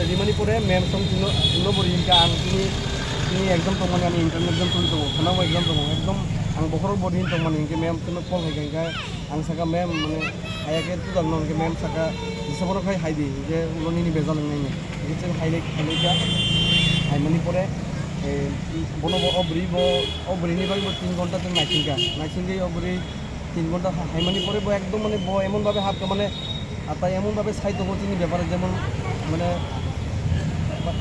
rimani pore mem song no bori ka ang ini exam tongmani ani intern exam tuli tongo khana mo exam tongo ekdom ang bokhor bodin tongmani ke mem tuno pol hai ga ang saka mem mane ayake tu dang non ke mem saka disaboro khai haidi je uloni ni bezal ngai ne je chen haile ka hai mani pore bono obri ni bagi 3 ঘন্টা তুমি নাইছিং গে obri 3 ঘন্টা hai mani pore একদম মানে এমন ভাবে হাত মানে তাই এমন ভাবে ছাই দেবো তিনি ব্যাপারে যেমন মানে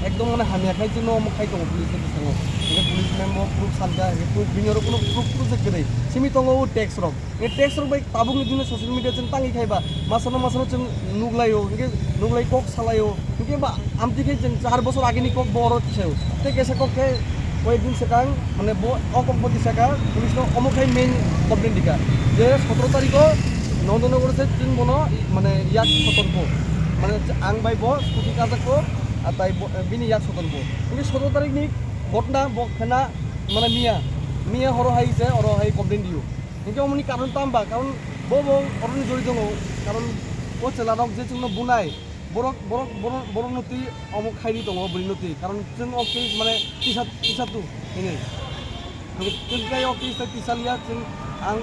একদম মানে হামিয়া খাই জন্য অমুক খাই দङ পুলিসের সঙ্গে এটা পুলিশ মেম্বার প্রুফ সানগা প্রুফ বিনিয়োগ কোনো প্রুফ প্রজেক্ট করে সিমি দङ ট্যাক্স রক এই ট্যাক্স রক বাই তাবুকनि दिनो ससियेल मिडिया जों ताङि खायबा मासानो जों नुगलायो इनके नुगलाय कक सालायो इनके बा आमति खाय जों 4 বছর আগেनि कक बर थिसायो ते केसे कक खाय কয়েকদিন সেকাং মানে অকম্পতি সেকা পুলিশ অমুক খাই মেইন কমপ্লেন দিকা যে 17 তারিখ নন্দনগর से 3 বন মানে ইয়াক সতর্ক মানে আং বাইব স্কুটি কাজাকো তাই বিনি ইয়াক সতর্ক কিন্তু 17 তারিখ নি ঘটনা বখনা মানে মিয়া হর হাইছে অর হাই কমপ্লেন দিও কিন্তু অমনি কারণ তামবা কারণ বো অরনি জড়িত দङ কারণ ও চেলারক যে जोंनो বুনাই বরক নতি অমুক খাইনি দङ বরিনতি কারণ जों অফিস মানে টিসাতু ini जों गाय অফিस টিসালিয়া जों आं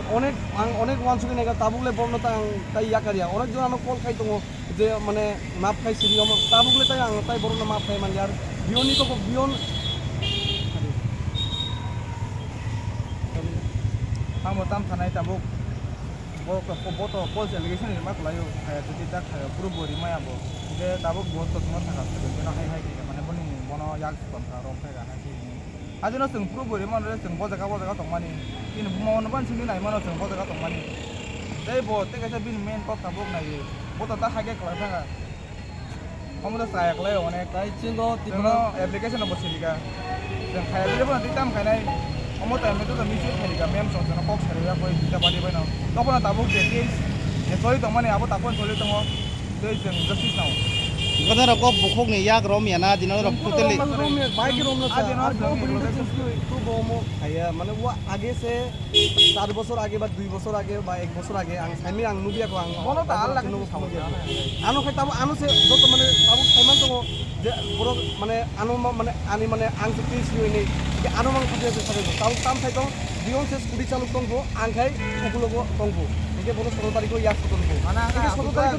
अनेक वानसुके नायगा ताबुगले बर्नता आं ताई याकारिया अनेक जन आनो कल खाइ दङ जे माने माप खाइ सिरि ताबुगले ताई आं ताई बरना माप खाइ मान यार बियननि तो बियन आं ताम थानाय ताबुक बतो कल एलिगेशन मा खलायो खाया जुदि दा खाया पुरो बोरि मायाबो जे ताबुक बहुत तसमा थाखा बेना हाय माने बनि बनो याक तंखा रं फायगा नाखि आजोना जों पुरो बोरि माने जों बजागा तंमानि ini bumawan ban sini nai mana tong bota tong mani dei bo te ka bin men ko ka bok nai bota ta hage ko ta amda saya klai one kai chingo tibno application no bosiliga dan khaya bile bona ditam khai nai amota me to da misi khai ga mem song na kok sare ya koi dita badi bai no to bona ta bok de ke soi tong mani abo ta kon soi tong dei jeng justice now Gana rokok bukok ni yak rom ya na dino rok puteli. Bike रोम ना আর তো বলিতে তো বমো খায়া মানে ও আগে সে 4 বছর আগে বা 2 বছর আগে বা 1 বছর আগে আং সাইমি আং নুবিয়া কো আং বলো তা আল লাগে সামনে আনো খাই তাবো আনো সে যত মানে তাবো সাইমান দङ যে বড় মানে আনো মানে আনি মানে আং সে পিস হইনি যে আনো মাং খাতে সবে তাবো কাম খাই দङ বিয়ন সে স্কুটি চালক দङ আং খাই ওগুলো দङ 이게 번호 17 তারিখ 약 서던고 아나 17 তারিখ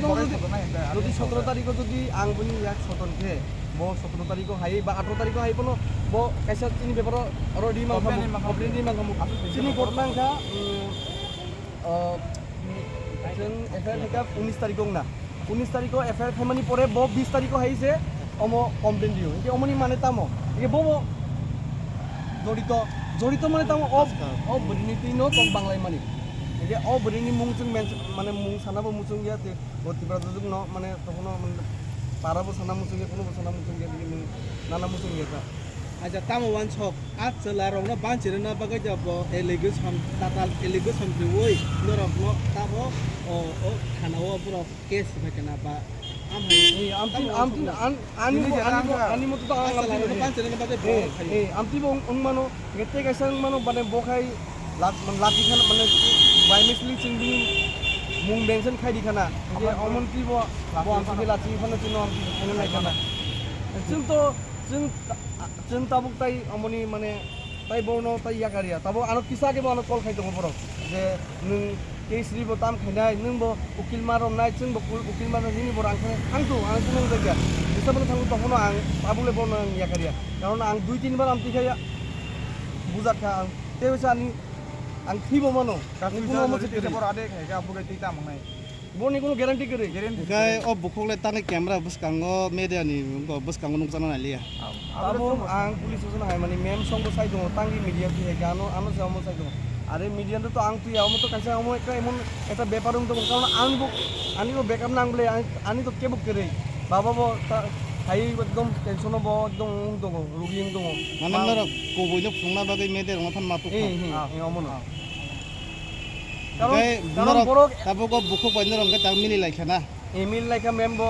যদি 17 তারিখ যদি আং বনি 약 서던게 뭐 17 তারিখ হাই বা 18 তারিখ হাই বনো 뭐 কাইসা চিনি বেপার অলরেডি মান কমপ্লেন দি মান চিনি ঘটনাংখা जों एफआईआर থাকা 19 তারিখ না 19 তারিখ এফআইআর খাইমানি পরে ব 20 তারিখ হাইছে অম কমপ্লেন দিও ইকে অমনি মানে তামো ইকে বব জড়িত মানে তামো অ বরিনীতি নো কম বাংলাই মানি 이게 বরিনী মুংচুং মানে মুং সানাবো মুচুং গিয়া তে গতিপ্রা যুগ ন মানে তখন মানে পারাবো সানা মুচুং গিয়া কোনো সানা মুচুং গিয়া দিকে নানা মুচুং গিয়া Aja tamu wan sok at selarong na banjir na bagay jabo eligos ham priwoy norok no tabo o kanawo puro case bakana ba ani mo to banjir na bagay bo amti bong mano gete kaisang mano bane bokai laki khan mane by misli chingbi mung benson khai di khana je omon ti bo amti laki khana tino amti lai khana जों Tabuk ताई अमनि माने ताई बनो ताई याकारिया ताबो आनो किसा के बनो कल खाइ दङ बरो जे नों केसरि बो ताम खाइनाय नों बो उकिल मारमनाय जों बो उकिल मारनाय नि बरो आं तो नों जायगा बिसाबो थांगो तखनो आं ताबुले बनो याकारिया कारण आं 2-3 बार आमति खाया बुजाखा आं तेबेसा आं थिबो मानो कुनो मसे बरो आदे खायगा बुगाय ति तामनाय बनि कुनो ग्यारान्टी करे gai o bukokle tani camera buskango media ni buskango nungjana nalia abo ang pulis sosna hai mani mem songbo sai dong tangi media ti gano ano se amo sai dong are media to ang tu amo to kaisa amo ekta emon eta beparung dong karon ani bo backup nang bole ani to kebuk kere baba bo hai ekdom tension bo ekdom dong rugi dong manam nara ko boino phungna bagai media rong phan mapu amo no karon boro tabo ko bukok baino rong ka tamili laikhana email laika membo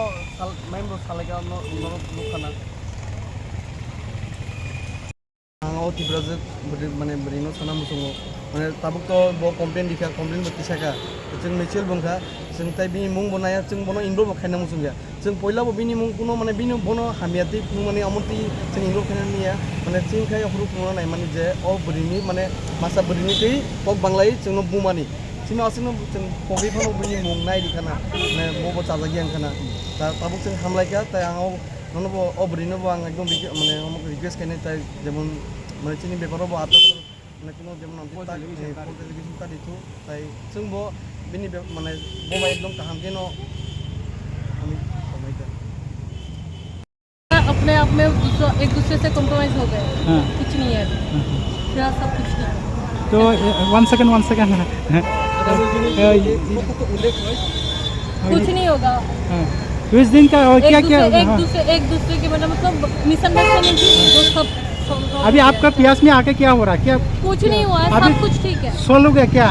salaika no khana ang tibrajek mane brino sana musungo mane tabuk to bo complain dikha complain bo tisaka जों मिचुअल बंखा जों ताइ बि मुं बनाया जों बनो involve खायना मुसुंगा जों जों बयलाबो बिनि मुं कुनो माने बिनि बनो हामियाति माने अमति जों इनो फेनिया माने चिंखाय हरु कुनो नाय माने जे ओ बरिनि माने मासा बरिनि कै पक बांलाय जोंनो बुमानि सिमा असनो जों पगै फनो बिनि मुं नाय दिखाना माने मबो चाजागि आंखाना दा ताबुक जों हामलायका ताय आङो ननबो ओ बरिनो बो आं एकदम माने हमक रिक्वेस्ट खायने ताय जेमन माने चिनि बेपाराव आता माने कुनो जेमन आंति कन्टेलिगेसन तादिथु ताय जोंबो बिनि माने बमा एकदम काहामकेनो अपने आप में एक दूसरे से कॉम्प्रोमाइज हो गए हाँ। कुछ नहीं है फिलहाल सब कुछ नहीं है। तो 1 सेकंड कुछ नहीं होगा उस दिन का और क्या क्या एक दूसरे के मतलब मिसअंडरस्टैंडिंग थी वो सब अभी आपका प्यास में आके क्या हो रहा है क्या कुछ नहीं हुआ है अभी सब कुछ ठीक है सोलोगे क्या